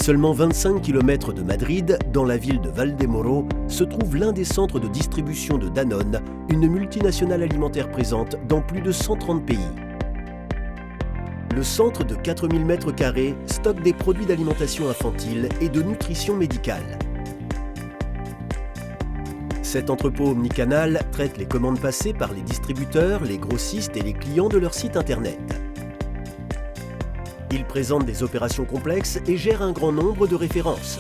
seulement 25 km de Madrid, dans la ville de Valdemoro, se trouve l'un des centres de distribution de Danone, une multinationale alimentaire présente dans plus de 130 pays. Le centre de 4000 m² stocke des produits d'alimentation infantile et de nutrition médicale. Cet entrepôt omnicanal traite les commandes passées par les distributeurs, les grossistes et les clients de leur site internet. Il présente des opérations complexes et gère un grand nombre de références.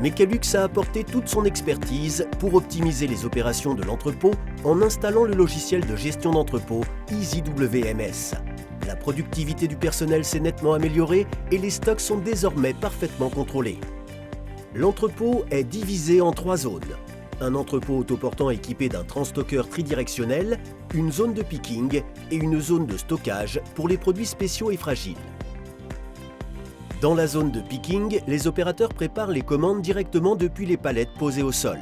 Mecalux a apporté toute son expertise pour optimiser les opérations de l'entrepôt en installant le logiciel de gestion d'entrepôt EasyWMS. La productivité du personnel s'est nettement améliorée et les stocks sont désormais parfaitement contrôlés. L'entrepôt est divisé en 3 zones. Un entrepôt autoportant équipé d'un transstockeur tridirectionnel, une zone de picking et une zone de stockage pour les produits spéciaux et fragiles. Dans la zone de picking, les opérateurs préparent les commandes directement depuis les palettes posées au sol.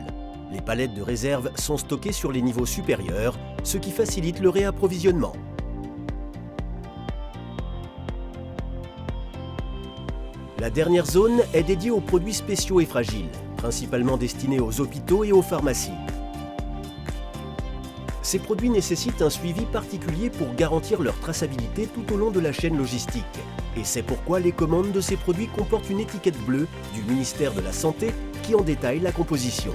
Les palettes de réserve sont stockées sur les niveaux supérieurs, ce qui facilite le réapprovisionnement. La dernière zone est dédiée aux produits spéciaux et fragiles, principalement destinés aux hôpitaux et aux pharmacies. Ces produits nécessitent un suivi particulier pour garantir leur traçabilité tout au long de la chaîne logistique. Et c'est pourquoi les commandes de ces produits comportent une étiquette bleue du ministère de la Santé qui en détaille la composition.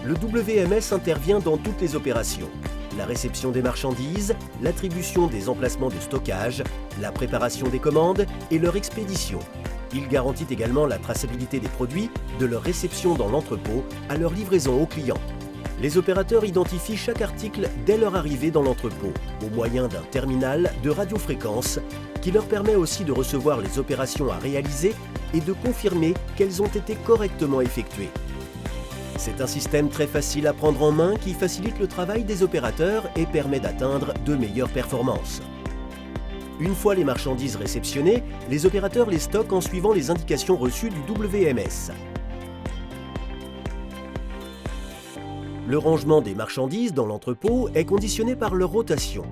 Le WMS intervient dans toutes les opérations. La réception des marchandises, l'attribution des emplacements de stockage, la préparation des commandes et leur expédition. Il garantit également la traçabilité des produits, de leur réception dans l'entrepôt à leur livraison aux clients. Les opérateurs identifient chaque article dès leur arrivée dans l'entrepôt, au moyen d'un terminal de radiofréquence qui leur permet aussi de recevoir les opérations à réaliser et de confirmer qu'elles ont été correctement effectuées. C'est un système très facile à prendre en main qui facilite le travail des opérateurs et permet d'atteindre de meilleures performances. Une fois les marchandises réceptionnées, les opérateurs les stockent en suivant les indications reçues du WMS. Le rangement des marchandises dans l'entrepôt est conditionné par leur rotation.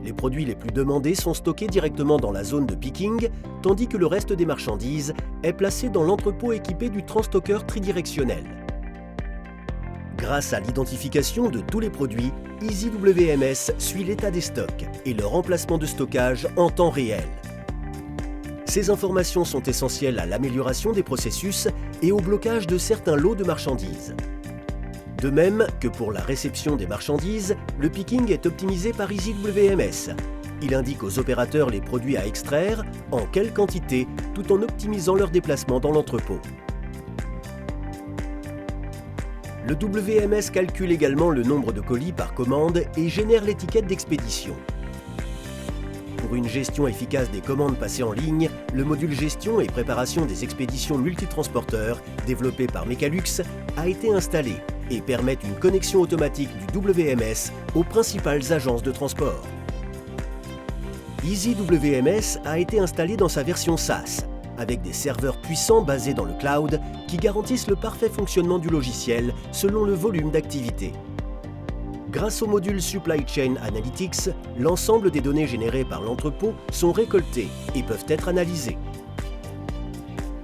Les produits les plus demandés sont stockés directement dans la zone de picking, tandis que le reste des marchandises est placé dans l'entrepôt équipé du transstockeur tridirectionnel. Grâce à l'identification de tous les produits, EasyWMS suit l'état des stocks et leur emplacement de stockage en temps réel. Ces informations sont essentielles à l'amélioration des processus et au blocage de certains lots de marchandises. De même que pour la réception des marchandises, le picking est optimisé par EasyWMS. Il indique aux opérateurs les produits à extraire, en quelle quantité, tout en optimisant leur déplacement dans l'entrepôt. Le WMS calcule également le nombre de colis par commande et génère l'étiquette d'expédition. Pour une gestion efficace des commandes passées en ligne, le module gestion et préparation des expéditions multitransporteurs, développé par Mecalux, a été installé et permet une connexion automatique du WMS aux principales agences de transport. EasyWMS a été installé dans sa version SaaS, avec des serveurs puissants basés dans le cloud qui garantissent le parfait fonctionnement du logiciel selon le volume d'activité. Grâce au module Supply Chain Analytics, l'ensemble des données générées par l'entrepôt sont récoltées et peuvent être analysées.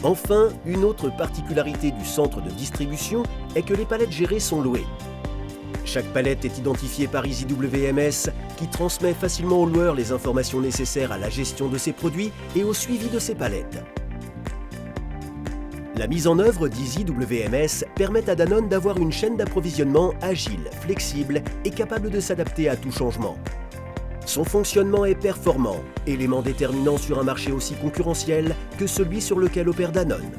Enfin, une autre particularité du centre de distribution est que les palettes gérées sont louées. Chaque palette est identifiée par EasyWMS qui transmet facilement au loueur les informations nécessaires à la gestion de ses produits et au suivi de ses palettes. La mise en œuvre d'EasyWMS permet à Danone d'avoir une chaîne d'approvisionnement agile, flexible et capable de s'adapter à tout changement. Son fonctionnement est performant, élément déterminant sur un marché aussi concurrentiel que celui sur lequel opère Danone.